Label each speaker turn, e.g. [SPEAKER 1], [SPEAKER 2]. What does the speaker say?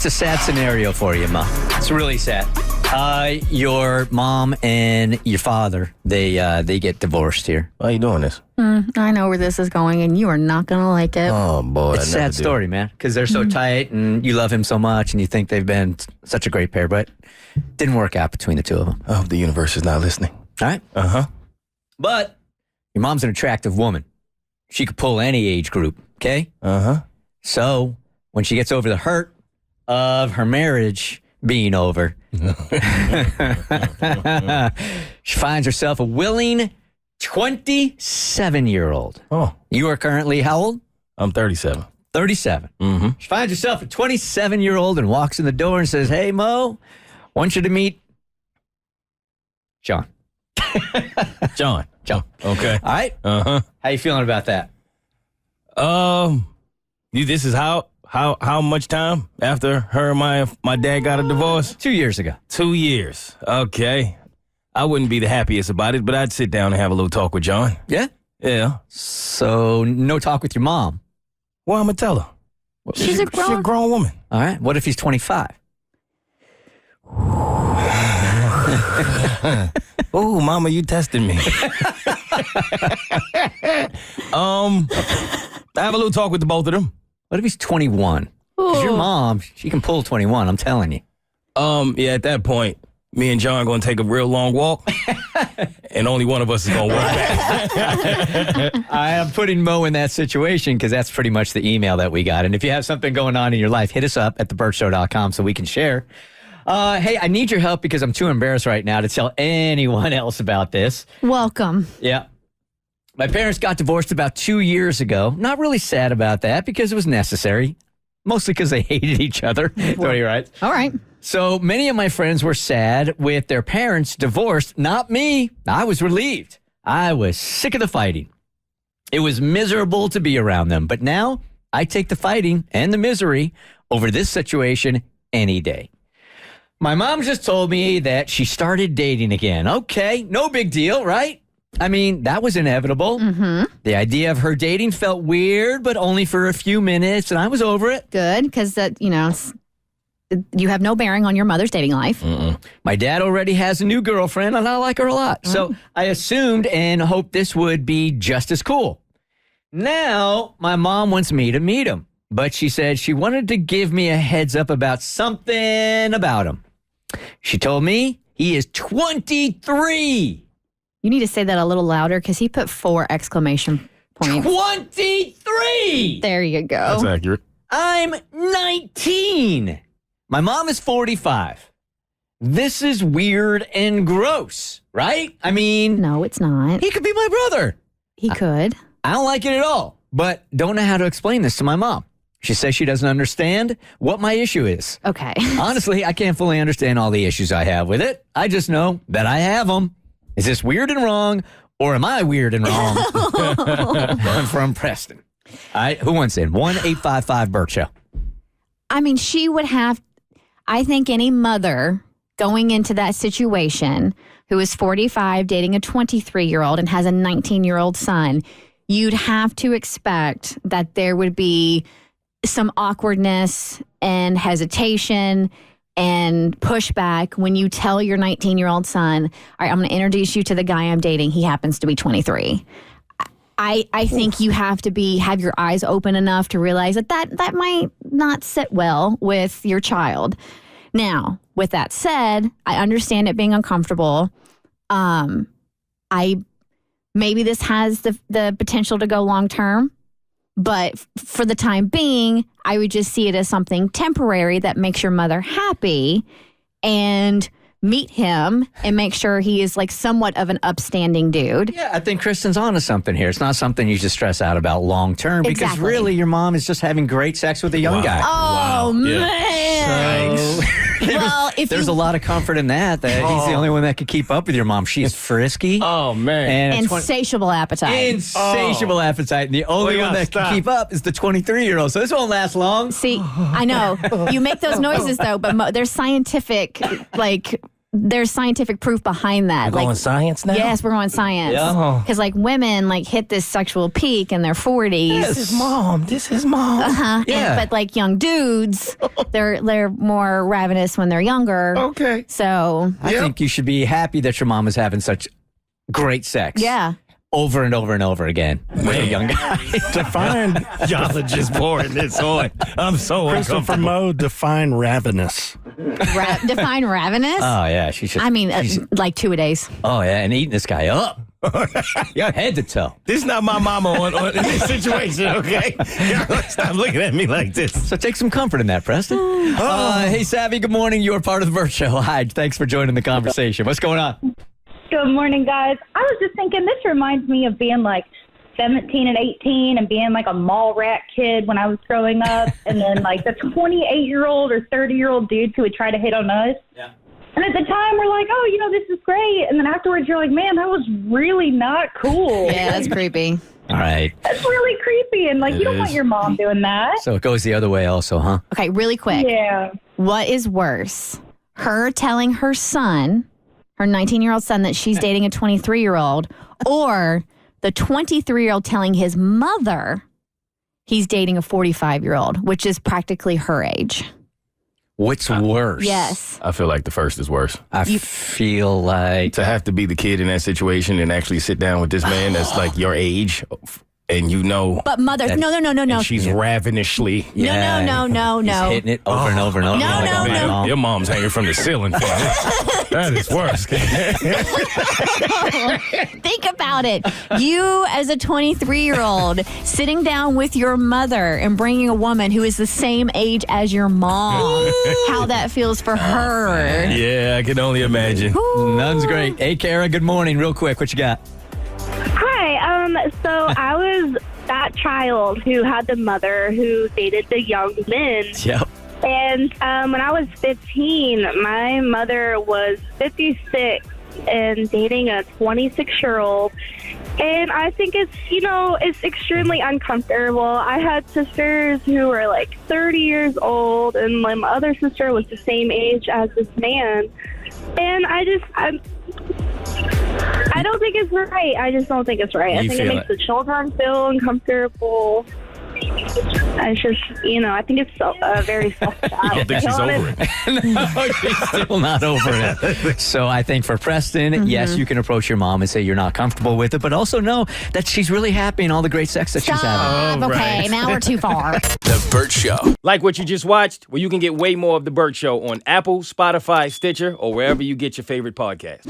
[SPEAKER 1] It's a sad scenario for you, Ma. It's really sad. Your mom and your father, they get divorced here.
[SPEAKER 2] Why are you doing this?
[SPEAKER 3] I know where this is going, and you are not going to like it.
[SPEAKER 2] Oh, boy.
[SPEAKER 1] It's a sad story, man, because they're so tight, and you love him so much, and you think they've been such a great pair, but it didn't work out between the two of them.
[SPEAKER 2] I hope the universe is not listening.
[SPEAKER 1] All right?
[SPEAKER 2] Uh-huh.
[SPEAKER 1] But your mom's an attractive woman. She could pull any age group, okay?
[SPEAKER 2] Uh-huh.
[SPEAKER 1] So when she gets over the hurt of her marriage being over, she finds herself a willing 27-year-old.
[SPEAKER 2] Oh.
[SPEAKER 1] You are currently how old?
[SPEAKER 2] I'm 37.
[SPEAKER 1] 37.
[SPEAKER 2] Mm-hmm.
[SPEAKER 1] She finds herself a 27-year-old and walks in the door and says, "Hey, Mo, want you to meet John."
[SPEAKER 2] John. Okay.
[SPEAKER 1] All right?
[SPEAKER 2] Uh-huh.
[SPEAKER 1] How you feeling about that?
[SPEAKER 2] This is how much time after her and my dad got a divorce?
[SPEAKER 1] 2 years ago.
[SPEAKER 2] 2 years. Okay. I wouldn't be the happiest about it, but I'd sit down and have a little talk with John.
[SPEAKER 1] Yeah?
[SPEAKER 2] Yeah.
[SPEAKER 1] So no talk with your mom.
[SPEAKER 2] Well, I'm going to tell her.
[SPEAKER 3] She's a
[SPEAKER 2] grown woman.
[SPEAKER 1] All right. What if he's 25?
[SPEAKER 2] Oh, Mama, you testing me. I have a little talk with the both of them.
[SPEAKER 1] What if he's 21? Because your mom, she can pull 21, I'm telling you.
[SPEAKER 2] Yeah, at that point, me and John are going to take a real long walk, and only one of us is going to walk back.
[SPEAKER 1] I am putting Mo in that situation because that's pretty much the email that we got. And if you have something going on in your life, hit us up at thebertshow.com so we can share. Hey, I need your help because I'm too embarrassed right now to tell anyone else about this.
[SPEAKER 3] Welcome.
[SPEAKER 1] Yeah. My parents got divorced about 2 years ago. Not really sad about that because it was necessary. Mostly because they hated each other. Tony, right?
[SPEAKER 3] All right.
[SPEAKER 1] So many of my friends were sad with their parents divorced. Not me. I was relieved. I was sick of the fighting. It was miserable to be around them. But now I take the fighting and the misery over this situation any day. My mom just told me that she started dating again. Okay, no big deal, right? I mean, that was inevitable. Mm-hmm. The idea of her dating felt weird, but only for a few minutes, and I was over it.
[SPEAKER 3] Good, because you have no bearing on your mother's dating life.
[SPEAKER 2] Mm-mm.
[SPEAKER 1] My dad already has a new girlfriend, and I like her a lot. So I assumed and hoped this would be just as cool. Now, my mom wants me to meet him, but she said she wanted to give me a heads up about something about him. She told me he is 23.
[SPEAKER 3] You need to say that a little louder because he put 4 exclamation points.
[SPEAKER 1] 23!
[SPEAKER 3] There you go.
[SPEAKER 2] That's accurate.
[SPEAKER 1] I'm 19. My mom is 45. This is weird and gross, right? I mean,
[SPEAKER 3] No, it's not.
[SPEAKER 1] he could be my brother.
[SPEAKER 3] He could.
[SPEAKER 1] I don't like it at all, but don't know how to explain this to my mom. She says she doesn't understand what my issue is.
[SPEAKER 3] Okay.
[SPEAKER 1] Honestly, I can't fully understand all the issues I have with it. I just know that I have them. Is this weird and wrong, or am I weird and wrong? I'm from Preston. All right, who wants in? 1-855-BERT Show.
[SPEAKER 3] I mean, she would have, I think any mother going into that situation who is 45 dating a 23-year-old and has a 19-year-old son, you'd have to expect that there would be some awkwardness and hesitation and pushback when you tell your 19-year-old son, all right, I'm going to introduce you to the guy I'm dating. He happens to be 23. I think you have to have your eyes open enough to realize that might not sit well with your child. Now, with that said, I understand it being uncomfortable. Maybe this has the potential to go long term. But for the time being, I would just see it as something temporary that makes your mother happy and meet him and make sure he is like somewhat of an upstanding dude.
[SPEAKER 1] Yeah, I think Kristen's onto something here. It's not something you should stress out about long term because
[SPEAKER 3] Exactly.
[SPEAKER 1] really your mom is just having great sex with a young guy.
[SPEAKER 3] Oh, man.
[SPEAKER 1] So,
[SPEAKER 3] Well, if
[SPEAKER 1] there's
[SPEAKER 3] you-
[SPEAKER 1] a lot of comfort in that he's the only one that could keep up with your mom. She's frisky.
[SPEAKER 2] Oh, man.
[SPEAKER 1] And
[SPEAKER 3] Insatiable appetite.
[SPEAKER 1] insatiable appetite. And the only
[SPEAKER 2] We
[SPEAKER 1] one
[SPEAKER 2] gotta
[SPEAKER 1] that can
[SPEAKER 2] stop.
[SPEAKER 1] keep up is the 23-year-old. So this won't last long.
[SPEAKER 3] See, I know. You make those noises, though, but there's scientific, there's scientific proof behind that.
[SPEAKER 2] Going science now?
[SPEAKER 3] Yes, we're going science.
[SPEAKER 1] Yeah.
[SPEAKER 3] Because like women like hit this sexual peak in their 40s.
[SPEAKER 2] This is mom. This is mom.
[SPEAKER 3] Uh-huh.
[SPEAKER 1] Yeah.
[SPEAKER 3] But like young dudes, they're more ravenous when they're younger.
[SPEAKER 2] Okay.
[SPEAKER 3] So
[SPEAKER 1] I think you should be happy that your mom is having such great sex.
[SPEAKER 3] yeah.
[SPEAKER 1] Over and over and over again with a young guy.
[SPEAKER 4] Define,
[SPEAKER 2] Y'all are just pouring this on. I'm so
[SPEAKER 4] Christopher
[SPEAKER 2] uncomfortable.
[SPEAKER 4] Mo, define ravenous.
[SPEAKER 3] Define ravenous.
[SPEAKER 1] Oh, yeah. She should.
[SPEAKER 3] I mean, like 2 a days.
[SPEAKER 1] Oh, yeah. And eating this guy up. Head to toe.
[SPEAKER 2] This is not my mama on in this situation, okay? Y'all stop looking at me like this.
[SPEAKER 1] So take some comfort in that, Preston. Hey, Savvy, good morning. You are part of the Bert Show. Hi. Thanks for joining the conversation. What's going on?
[SPEAKER 5] Good morning, guys. I was just thinking, this reminds me of being like 17 and 18 and being like a mall rat kid when I was growing up. And then like the 28-year-old or 30-year-old dudes who would try to hit on us.
[SPEAKER 1] Yeah.
[SPEAKER 5] And at the time, we're like, oh, this is great. And then afterwards, you're like, man, that was really not cool.
[SPEAKER 3] Yeah, that's creepy.
[SPEAKER 1] All right.
[SPEAKER 5] That's really creepy. And like, you don't want your mom doing that.
[SPEAKER 1] So it goes the other way also, huh?
[SPEAKER 3] Okay, really quick.
[SPEAKER 5] Yeah.
[SPEAKER 3] What is worse? Her telling her son, her 19-year-old son, that she's dating a 23-year-old, or the 23-year-old telling his mother he's dating a 45-year-old, which is practically her age.
[SPEAKER 1] What's worse?
[SPEAKER 3] Yes.
[SPEAKER 2] I feel like the first is worse.
[SPEAKER 1] I feel like.
[SPEAKER 2] To have to be the kid in that situation and actually sit down with this man that's like your age and
[SPEAKER 3] But mother, no.
[SPEAKER 2] and she's ravenously.
[SPEAKER 3] No.
[SPEAKER 1] He's hitting it over and over and over.
[SPEAKER 3] No,
[SPEAKER 1] Like,
[SPEAKER 3] no,
[SPEAKER 1] oh, my
[SPEAKER 3] no.
[SPEAKER 1] mom.
[SPEAKER 2] Your mom's hanging from the ceiling. That is worse.
[SPEAKER 3] Think about it. You, as a 23-year-old, sitting down with your mother and bringing a woman who is the same age as your mom, how that feels for her.
[SPEAKER 2] Yeah, I can only imagine.
[SPEAKER 1] None's great. Hey, Kara, good morning. Real quick, what you got?
[SPEAKER 6] Hi. So I was that child who had the mother who dated the young men.
[SPEAKER 1] Yep.
[SPEAKER 6] And when I was 15, my mother was 56 and dating a 26-year-old. And I think it's extremely uncomfortable. I had sisters who were like 30 years old, and my other sister was the same age as this man. And I don't think it's right. I just don't think it's right. I think it makes the children feel uncomfortable. It's just, I think it's very self-doubt.
[SPEAKER 2] I don't think she's over it.
[SPEAKER 1] No, she's still not over it. So I think for Preston, yes, you can approach your mom and say you're not comfortable with it, but also know that she's really happy in all the great sex that she's having.
[SPEAKER 3] Stop. Okay, now we're too far.
[SPEAKER 7] The Bert Show.
[SPEAKER 8] Like what you just watched? Well, you can get way more of The Bert Show on Apple, Spotify, Stitcher, or wherever you get your favorite podcasts.